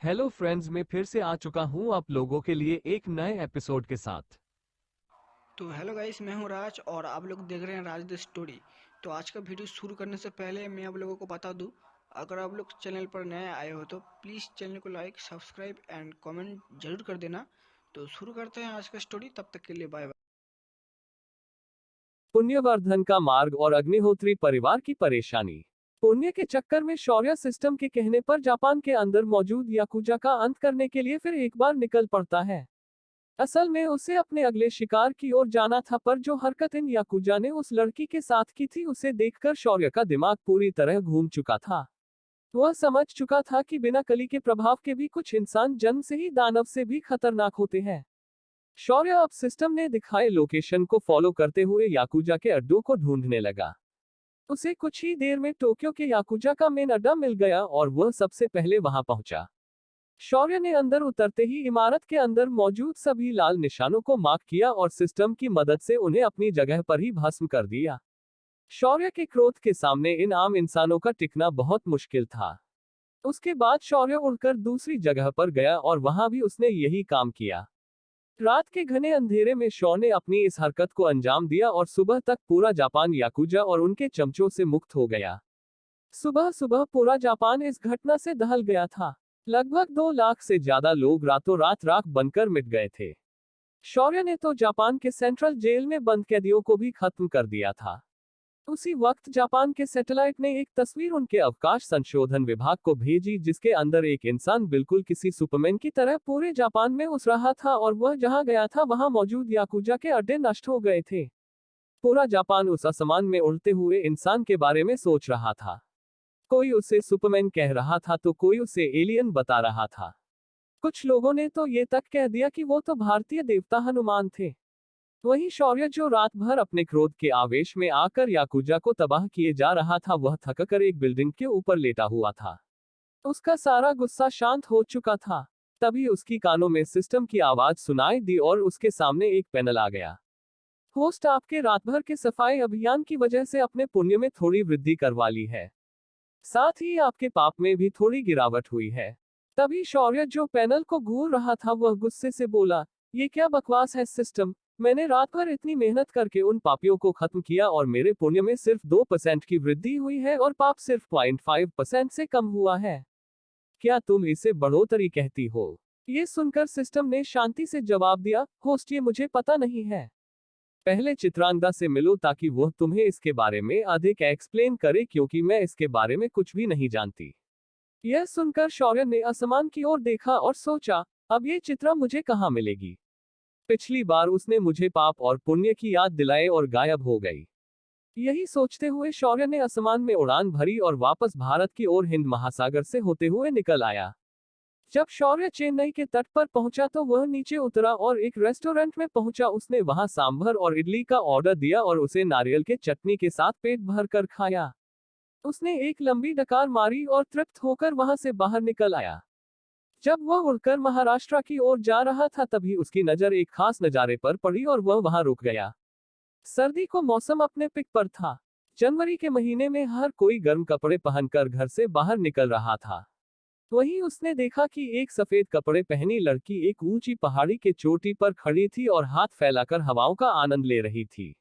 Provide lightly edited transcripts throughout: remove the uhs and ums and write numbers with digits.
Hello friends, मैं फिर से आ चुका हूं आप लोगों के लिए एक नए एपिसोड के साथ। तो हेलो गाइस, मैं हूं राज और आप लोग देख रहे हैं राज द स्टोरी। तो आज का वीडियो शुरू करने से पहले मैं आप लोगों को बता दूं, अगर आप लोग चैनल पर नए आए हो तो प्लीज़ चैनल को लाइक सब्सक्राइब एंड कमेंट जरूर कर देना। तो शुरू करते हैं आज का स्टोरी, तब तक के लिए बाय बाय। पुण्यवर्धन का मार्ग और अग्निहोत्री परिवार की परेशानी। पुण्य के चक्कर में शौर्य सिस्टम के कहने पर जापान के अंदर मौजूद याकुजा का अंत करने के लिए फिर एक बार निकल पड़ता है। असल में उसे अपने अगले शिकार की ओर जाना था, पर जो हरकत इन याकुजा ने उस लड़की के साथ की थी उसे देखकर शौर्य का दिमाग पूरी तरह घूम चुका था। वह समझ चुका था कि बिना कली के प्रभाव के भी कुछ इंसान जन्म से ही दानव से भी खतरनाक होते हैं। शौर्य अब सिस्टम ने दिखाए लोकेशन को फॉलो करते हुए याकुजा के अड्डों को ढूंढने लगा। उसे कुछ ही देर में टोक्यो के याकुजा का मेन अड्डा मिल गया और वह सबसे पहले वहां पहुंचा। शौर्य ने अंदर उतरते ही इमारत के अंदर मौजूद सभी लाल निशानों को मार्क किया और सिस्टम की मदद से उन्हें अपनी जगह पर ही भस्म कर दिया। शौर्य के क्रोध के सामने इन आम इंसानों का टिकना बहुत मुश्किल था। उसके बाद शौर्य उड़कर दूसरी जगह पर गया और वहां भी उसने यही काम किया। रात के घने अंधेरे में शॉ ने अपनी इस हरकत को अंजाम दिया और सुबह तक पूरा जापान याकुजा और उनके चमचों से मुक्त हो गया। सुबह सुबह पूरा जापान इस घटना से दहल गया था। लगभग 2 लाख से ज्यादा लोग रातों रात राख बनकर मिट गए थे। शौर्य ने तो जापान के सेंट्रल जेल में बंद कैदियों को भी खत्म कर दिया था। उसी वक्त जापान के सैटेलाइट ने एक तस्वीर उनके अवकाश संशोधन विभाग को भेजी, जिसके अंदर एक इंसान बिल्कुल किसी सुपरमैन की तरह पूरे जापान में उस रहा था और वह जहां गया था वहां मौजूद याकुजा के अड्डे नष्ट हो गए थे। पूरा जापान उस आसमान में उड़ते हुए इंसान के बारे में सोच रहा था। कोई उसे सुपरमैन कह रहा था तो कोई उसे एलियन बता रहा था। कुछ लोगों ने तो ये तक कह दिया कि वो तो भारतीय देवता हनुमान थे। वहीं शौर्य, जो रात भर अपने क्रोध के आवेश में आकर याकुजा को तबाह किए जा रहा था, वह थककर एक बिल्डिंग के ऊपर लेटा हुआ था। उसका सारा गुस्सा शांत हो चुका था। तभी उसकी कानों में सिस्टम की आवाज सुनाई दी और उसके सामने एक पैनल आ गया। होस्ट, आपके रात भर के सफाई अभियान की वजह से अपने पुण्य में थोड़ी वृद्धि करवा ली है। साथ ही आपके पाप में भी थोड़ी गिरावट हुई है। तभी शौर्य, जो पैनल को घूर रहा था, वह गुस्से से बोला, ये क्या बकवास है सिस्टम। मैंने रात भर इतनी मेहनत करके उन पापियों को खत्म किया और मेरे पुण्य में सिर्फ 2% की वृद्धि हुई है और पाप सिर्फ 0.5% से कम हुआ है। क्या तुम इसे बढ़ोतरी कहती हो? ये सुनकर सिस्टम ने शांति से जवाब दिया, होस्ट, ये मुझे पता नहीं है। पहले चित्रांगदा से मिलो ताकि वह तुम्हें इसके बारे में अधिक एक्सप्लेन करे, क्योंकि मैं इसके बारे में कुछ भी नहीं जानती। यह सुनकर शौर्य ने आसमान की ओर देखा और सोचा, अब ये चित्रा मुझे कहाँ मिलेगी। पिछली बार उसने मुझे पाप और पुण्य की याद दिलाए और गायब हो गई। यही सोचते हुए शौर्य ने आसमान में उड़ान भरी और वापस भारत की ओर हिंद महासागर से होते हुए निकल आया। जब शौर्य चेन्नई के तट पर पहुंचा तो वह नीचे उतरा और एक रेस्टोरेंट में पहुंचा। उसने वहां सांभर और इडली का ऑर्डर दिया और उसे नारियल के चटनी के साथ पेट भर कर खाया। उसने एक लंबी डकार मारी और तृप्त होकर वहां से बाहर निकल आया। जब वह उड़कर महाराष्ट्र की ओर जा रहा था तभी उसकी नजर एक खास नजारे पर पड़ी और वह वहां रुक गया। सर्दी को मौसम अपने पिक पर था। जनवरी के महीने में हर कोई गर्म कपड़े पहनकर घर से बाहर निकल रहा था। वहीं उसने देखा कि एक सफेद कपड़े पहनी लड़की एक ऊंची पहाड़ी के चोटी पर खड़ी थी और हाथ फैलाकर हवाओं का आनंद ले रही थी।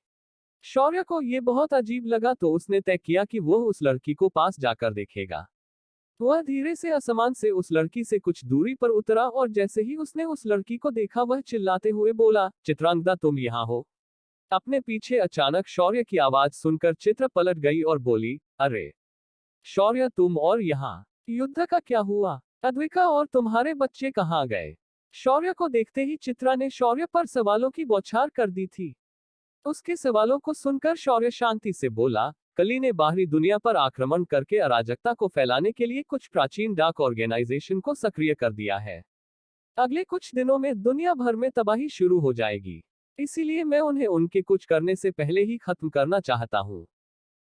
शौर्य को यह बहुत अजीब लगा तो उसने तय किया कि वह उस लड़की को पास जाकर देखेगा। वह धीरे से आसमान से उस लड़की से कुछ दूरी पर उतरा और जैसे ही उसने उस लड़की को देखा वह चिल्लाते हुए बोला, चित्रांगदा, तुम यहाँ हो? अपने पीछे अचानक शौर्य की आवाज सुनकर चित्र पलट गई और बोली, अरे शौर्य, तुम और यहाँ? युद्ध का क्या हुआ? अद्विका और तुम्हारे बच्चे कहाँ गए? शौर्य को देखते ही चित्रा ने शौर्य पर सवालों की बौछार कर दी थी। उसके सवालों को सुनकर शौर्य शांति से बोला, कली ने बाहरी दुनिया पर आक्रमण करके अराजकता को फैलाने के लिए कुछ प्राचीन डाक ऑर्गेनाइजेशन को सक्रिय कर दिया है। अगले कुछ दिनों में दुनिया भर में तबाही शुरू हो जाएगी। इसीलिए मैं उन्हें उनके कुछ करने से पहले ही खत्म करना चाहता हूँ।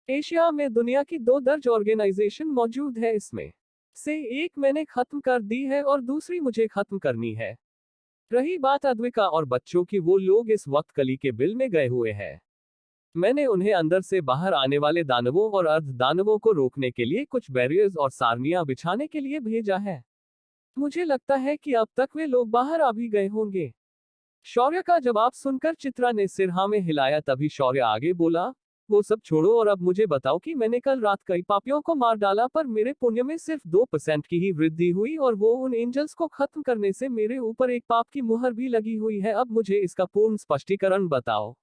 एशिया में दुनिया की 2 दर्ज ऑर्गेनाइजेशन मौजूद है, इसमें से एक मैंने खत्म कर दी है और दूसरी मुझे खत्म करनी है। रही बात अद्विका और बच्चों की, वो लोग इस वक्त कली के बिल में गए हुए हैं। मैंने उन्हें अंदर से बाहर आने वाले दानवों और अर्ध दानवों को रोकने के लिए कुछ बैरियर्स और सारनियां बिछाने के लिए भेजा है। मुझे लगता है कि अब तक वे लोग बाहर आ भी गए होंगे। शौर्य का जवाब सुनकर चित्रा ने सिर हाँ में हिलाया। तभी शौर्य आगे बोला, वो सब छोड़ो और अब मुझे बताओ कि मैंने कल रात कई पापियों को मार डाला पर मेरे पुण्य में सिर्फ 2% की ही वृद्धि हुई और वो उन एंजल्स को खत्म करने से मेरे ऊपर एक पाप की मुहर भी लगी हुई है। अब मुझे इसका पूर्ण स्पष्टीकरण बताओ।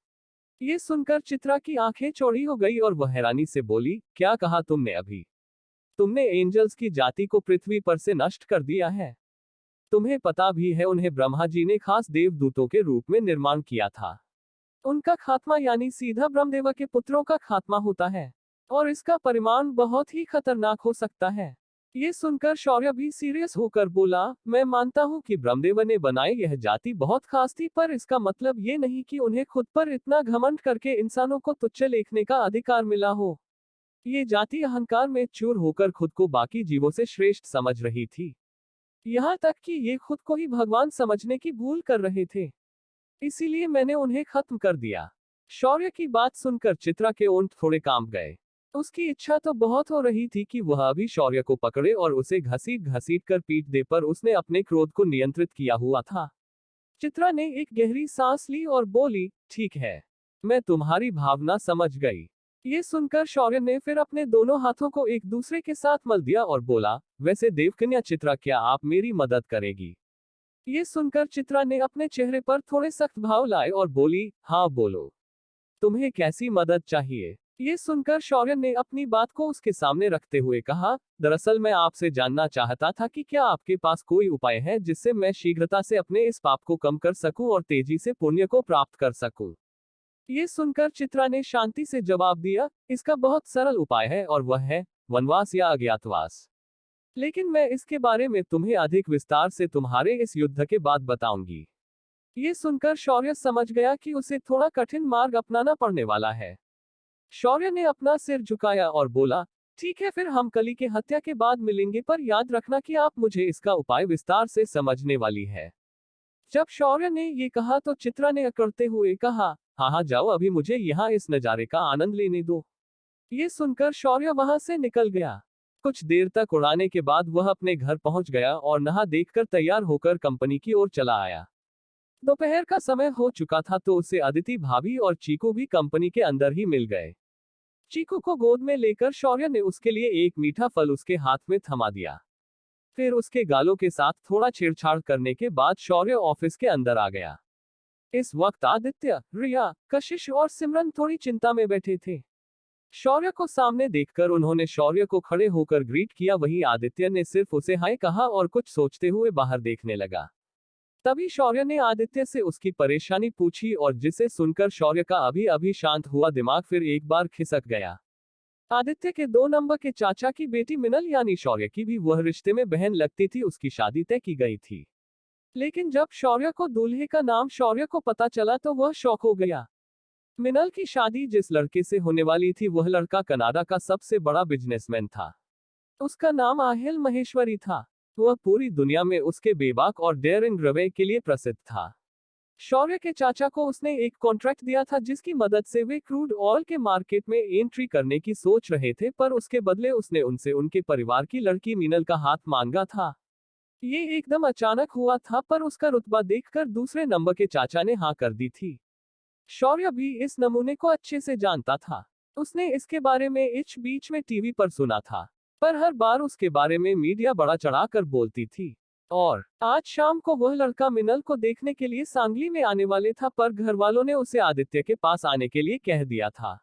ये सुनकर चित्रा की आंखें चौड़ी हो गई और वह हैरानी से बोली, क्या कहा तुमने अभी? तुमने एंजल्स की जाति को पृथ्वी पर से नष्ट कर दिया है। तुम्हें पता भी है उन्हें ब्रह्मा जी ने खास देवदूतों के रूप में निर्माण किया था। उनका खात्मा यानी सीधा ब्रह्मदेव के पुत्रों का खात्मा होता है और इसका परिमाण बहुत ही खतरनाक हो सकता है। ये सुनकर शौर्य भी सीरियस होकर बोला, मैं मानता हूँ कि ब्रह्मदेव ने बनाई यह जाति बहुत खास थी पर इसका मतलब ये नहीं कि उन्हें खुद पर इतना घमंड करके इंसानों को तुच्छ लेखने का अधिकार मिला हो। ये जाति अहंकार में चूर होकर खुद को बाकी जीवों से श्रेष्ठ समझ रही थी। यहाँ तक कि ये खुद को ही भगवान समझने की भूल कर रहे थे। इसीलिए मैंने उन्हें खत्म कर दिया। शौर्य की बात सुनकर चित्रा के ओंठ थोड़े कांप गए। उसकी इच्छा तो बहुत हो रही थी कि वह अभी शौर्य को पकड़े और उसे घसीट घसीट कर पीट दे, पर उसने अपने क्रोध को नियंत्रित किया हुआ था। चित्रा ने एक गहरी सांस ली और बोली, ठीक है, मैं तुम्हारी भावना समझ गई। ये सुनकर शौर्य ने फिर अपने दोनों हाथों को एक दूसरे के साथ मल दिया और बोला, वैसे देवकन्या चित्रा, क्या आप मेरी मदद करेगी? ये सुनकर चित्रा ने अपने चेहरे पर थोड़े सख्त भाव लाए और बोली, हाँ बोलो, तुम्हें कैसी मदद चाहिए? ये सुनकर शौर्य ने अपनी बात को उसके सामने रखते हुए कहा, दरअसल मैं आपसे जानना चाहता था कि क्या आपके पास कोई उपाय है जिससे मैं शीघ्रता से अपने इस पाप को कम कर सकूं और तेजी से पुण्य को प्राप्त कर सकूं। ये सुनकर चित्रा ने शांति से जवाब दिया, इसका बहुत सरल उपाय है और वह है वनवास या अज्ञातवास। लेकिन मैं इसके बारे में तुम्हें अधिक विस्तार से तुम्हारे इस युद्ध के बाद बताऊंगी। ये सुनकर शौर्य समझ गया कि उसे थोड़ा कठिन मार्ग अपनाना पड़ने वाला है। शौर्य ने अपना सिर झुकाया और बोला, ठीक है, फिर हम कली के हत्या के बाद मिलेंगे, पर याद रखना कि आप मुझे इसका उपाय विस्तार से समझने वाली है। जब शौर्य ने ये कहा तो चित्रा ने अकड़ते हुए कहा, हाँ हाँ जाओ, अभी मुझे यहाँ इस नजारे का आनंद लेने दो। ये सुनकर शौर्य वहां से निकल गया। कुछ देर तक उड़ाने के बाद वह अपने घर पहुंच गया और नहा देखकर तैयार होकर कंपनी की ओर चला आया। दोपहर का समय हो चुका था तो उसे अदिति भाभी और चीकू भी कंपनी के अंदर ही मिल गए। चीकू को गोद में लेकर शौर्य ने उसके लिए एक मीठा फल उसके हाथ में थमा दिया। फिर उसके गालों के साथ थोड़ा छेड़छाड़ करने के बाद शौर्य ऑफिस के अंदर आ गया। इस वक्त आदित्य, रिया, कशिश और सिमरन थोड़ी चिंता में बैठे थे। शौर्य को सामने देखकर उन्होंने शौर्य को खड़े होकर ग्रीट किया। वहीं आदित्य ने सिर्फ उसे हाय कहा और कुछ सोचते हुए बाहर देखने लगा। तभी शौर्य ने आदित्य से उसकी परेशानी पूछी और जिसे सुनकर शौर्य का अभी अभी शांत हुआ दिमाग फिर एक बार खिसक गया। आदित्य के 2 नंबर के चाचा की बेटी मिनल यानी शौर्य की भी वह रिश्ते में बहन लगती थी, उसकी शादी तय की गई थी। लेकिन जब शौर्य को दूल्हे का नाम शौर्य को पता चला तो वह शॉक हो गया। मिनल की शादी जिस लड़के से होने वाली थी वह लड़का कनाडा का सबसे बड़ा बिजनेसमैन था। उसका नाम आहिल महेश्वरी था। वह पूरी दुनिया में उसके बेबाक और डेयरिंग रवैये के लिए प्रसिद्ध था। शौर्य के चाचा को उसने एक कॉन्ट्रैक्ट दिया था जिसकी मदद से वे क्रूड ऑयल के मार्केट में एंट्री करने की सोच रहे थे, पर उसके बदले उसने उनसे उनके परिवार की लड़की मिनल का हाथ मांगा था। ये एकदम अचानक हुआ था, पर उसका रुतबा देखकर दूसरे नंबर के चाचा ने हाँ कर दी थी। शौर्य भी इस नमूने को अच्छे से जानता था। उसने इसके बारे में इच बीच में टीवी पर सुना था, पर हर बार उसके बारे में मीडिया बड़ा चढ़ाकर बोलती थी। और आज शाम को वह लड़का मिनल को देखने के लिए सांगली में आने वाले था, पर घर वालों ने उसे आदित्य के पास आने के लिए कह दिया था।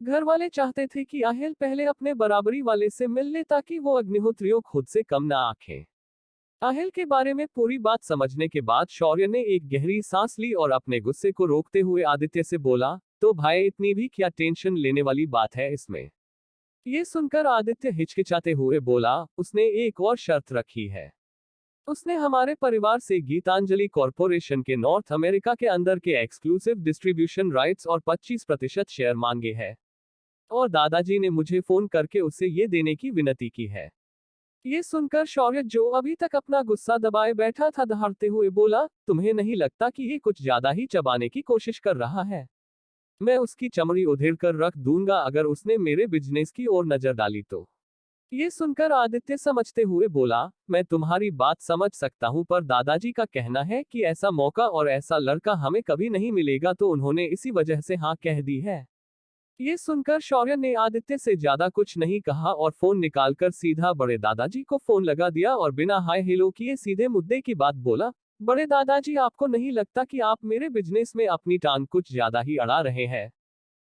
घर वाले चाहते थे कि आहिल पहले अपने बराबरी वाले से मिल ले ताकि वो अग्निहोत्रियों खुद से कम ना आंखें। आहिल के बारे में पूरी बात समझने के बाद शौर्य ने एक गहरी सांस ली और अपने गुस्से को रोकते हुए आदित्य से बोला, तो भाई इतनी भी क्या टेंशन लेने वाली बात है इसमें? ये सुनकर आदित्य हिचकिचाते हुए बोला, उसने एक और शर्त रखी है। उसने हमारे परिवार से गीतांजलि कॉरपोरेशन के नॉर्थ अमेरिका के अंदर के एक्सक्लूसिव डिस्ट्रीब्यूशन राइट्स और 25% शेयर मांगे हैं। और दादाजी ने मुझे फोन करके उसे ये देने की विनती की है। ये सुनकर शौर्य, जो अभी तक अपना गुस्सा दबाए बैठा था, दहाड़ते हुए बोला, तुम्हें नहीं लगता कि ये कुछ ज्यादा ही चबाने की कोशिश कर रहा है? मैं उसकी चमड़ी उधेड़ कर रख दूंगा अगर उसने मेरे बिजनेस की ओर नजर डाली तो। ये सुनकर आदित्य समझते हुए बोला, मैं तुम्हारी बात समझ सकता हूँ, पर दादाजी का कहना है कि ऐसा मौका और ऐसा लड़का हमें कभी नहीं मिलेगा, तो उन्होंने इसी वजह से हाँ कह दी है। ये सुनकर शौर्य ने आदित्य से ज्यादा कुछ नहीं कहा और फोन निकालकर सीधा बड़े दादाजी को फोन लगा दिया और बिना हाय हेलो किए सीधे मुद्दे की बात बोला, बड़े दादाजी, आपको नहीं लगता कि आप मेरे बिजनेस में अपनी टांग कुछ ज्यादा ही अड़ा रहे हैं?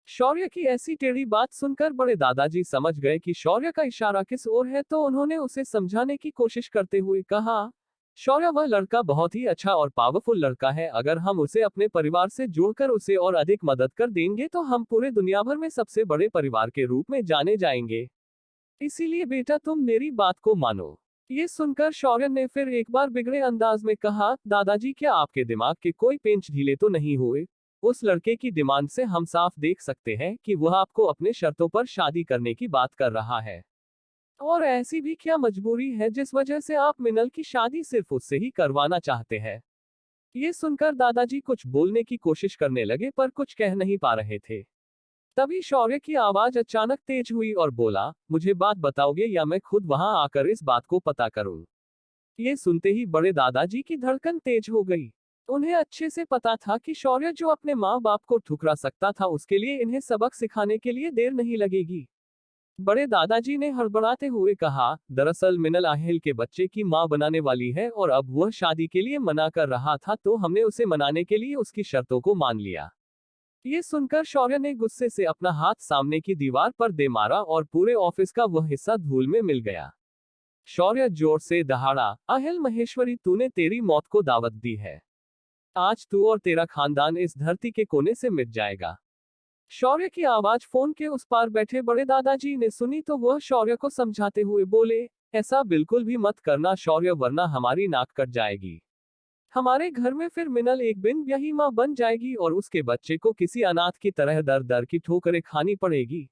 शौर्य की ऐसी टेढ़ी बात सुनकर बड़े दादाजी समझ गए कि शौर्य का इशारा किस ओर है, तो उन्होंने उसे समझाने की कोशिश करते हुए कहा, शौर्य, वह लड़का बहुत ही अच्छा और पावरफुल लड़का है। अगर हम उसे अपने परिवार से जोड़कर उसे और अधिक मदद कर देंगे तो हम पूरे दुनिया भर में सबसे बड़े परिवार के रूप में जाने जाएंगे। इसीलिए बेटा, तुम मेरी बात को मानो। ये सुनकर शौर्य ने फिर एक बार बिगड़े अंदाज में कहा, दादाजी, क्या आपके दिमाग के कोई पेंच ढीले तो नहीं हुए? उस लड़के की डिमांड से हम साफ देख सकते हैं कि वह आपको अपने शर्तों पर शादी करने की बात कर रहा है। और ऐसी भी क्या मजबूरी है जिस वजह से आप मिनल की शादी सिर्फ उससे ही करवाना चाहते हैं? ये सुनकर दादाजी कुछ बोलने की कोशिश करने लगे पर कुछ कह नहीं पा रहे थे। तभी शौर्य की आवाज अचानक तेज हुई और बोला, मुझे बात बताओगे या मैं खुद वहां आकर इस बात को पता करूं? ये सुनते ही बड़े दादाजी की धड़कन तेज हो गई। उन्हें अच्छे से पता था कि शौर्य जो अपने माँ बाप को ठुकरा सकता था, उसके लिए इन्हें सबक सिखाने के लिए देर नहीं लगेगी। बड़े दादाजी ने हड़बड़ाते हुए कहा, दरअसल मिनल आहिल के बच्चे की माँ बनाने वाली है और अब वह शादी के लिए मना कर रहा था, तो हमने उसे मनाने के लिए उसकी शर्तों को मान लिया। ये सुनकर शौर्य ने गुस्से से अपना हाथ सामने की दीवार पर दे मारा और पूरे ऑफिस का वह हिस्सा धूल में मिल गया। शौर्य जोर से दहाड़ा, आहिल महेश्वरी, तूने तेरी मौत को दावत दी है। आज तू और तेरा खानदान इस धरती के कोने से मिट जाएगा। शौर्य की आवाज फोन के उस पार बैठे बड़े दादाजी ने सुनी तो वह शौर्य को समझाते हुए बोले, ऐसा बिल्कुल भी मत करना शौर्य, वरना हमारी नाक कट जाएगी। हमारे घर में फिर मिनल एक बिन ब्याही माँ बन जाएगी और उसके बच्चे को किसी अनाथ की तरह दर दर की ठोकरें खानी पड़ेगी।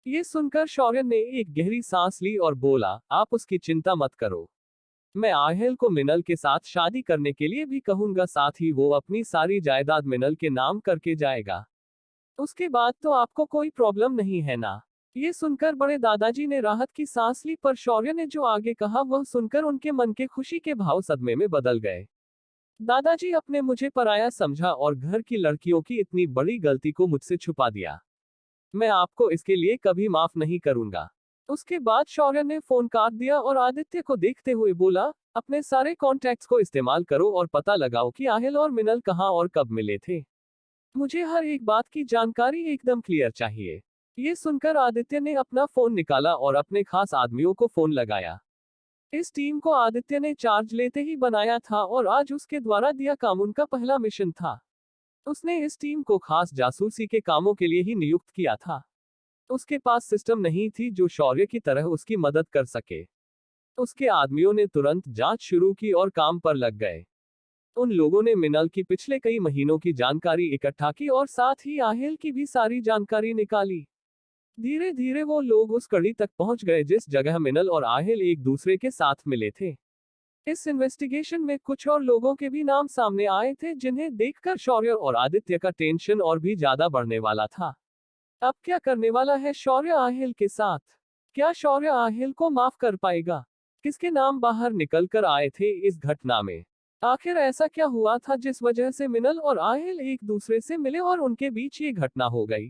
ये सुनकर शौर्य ने एक गहरी सांस ली और बोला, आप उसकी चिंता मत करो। मैं आहिल को मिनल के साथ शादी करने के लिए भी कहूंगा, साथ ही वो अपनी सारी जायदाद मिनल के नाम करके जाएगा। उसके बाद तो आपको कोई प्रॉब्लम नहीं है ना? ये सुनकर बड़े दादाजी ने राहत की सांस ली, पर शौर्य ने जो आगे कहा वह सुनकर उनके मन के खुशी के भाव सदमे में बदल गए। दादाजी, अपने मुझे पराया समझा और घर की लड़कियों की इतनी बड़ी गलती को मुझसे छुपा दिया। मैं आपको इसके लिए कभी माफ नहीं करूंगा। उसके बाद शौर्य ने फोन काट दिया और आदित्य को देखते हुए बोला, अपने सारे कॉन्टैक्ट्स को इस्तेमाल करो और पता लगाओ कि आहिल और मिनल कहाँ और कब मिले थे। मुझे हर एक बात की जानकारी एकदम क्लियर चाहिए। ये सुनकर आदित्य ने अपना फोन निकाला और अपने खास आदमियों को फोन लगाया। इस टीम को आदित्य ने चार्ज लेते ही बनाया था और आज उसके द्वारा दिया काम उनका पहला मिशन था। उसने इस टीम को खास जासूसी के कामों के लिए ही नियुक्त किया था। उसके पास सिस्टम नहीं थी जो शौर्य की तरह उसकी मदद कर सके। उसके आदमियों ने तुरंत जांच शुरू की और काम पर लग गए। उन लोगों ने मिनल की पिछले कई महीनों की जानकारी इकट्ठा की और साथ ही आहिल की भी सारी जानकारी निकाली। धीरे धीरे वो लोग उस कड़ी तक पहुंच गए जिस जगह मिनल और आहिल एक दूसरे के साथ मिले थे। इस इन्वेस्टिगेशन में कुछ और लोगों के भी नाम सामने आए थे जिन्हें देखकर शौर्य और आदित्य का टेंशन और भी ज्यादा बढ़ने वाला था। अब क्या करने वाला है शौर्य आहिल के साथ? क्या शौर्य आहिल को माफ कर पाएगा? किसके नाम बाहर निकल कर आए थे इस घटना में? आखिर ऐसा क्या हुआ था जिस वजह से मिनल और आहिल एक दूसरे से मिले और उनके बीच ये घटना हो गई?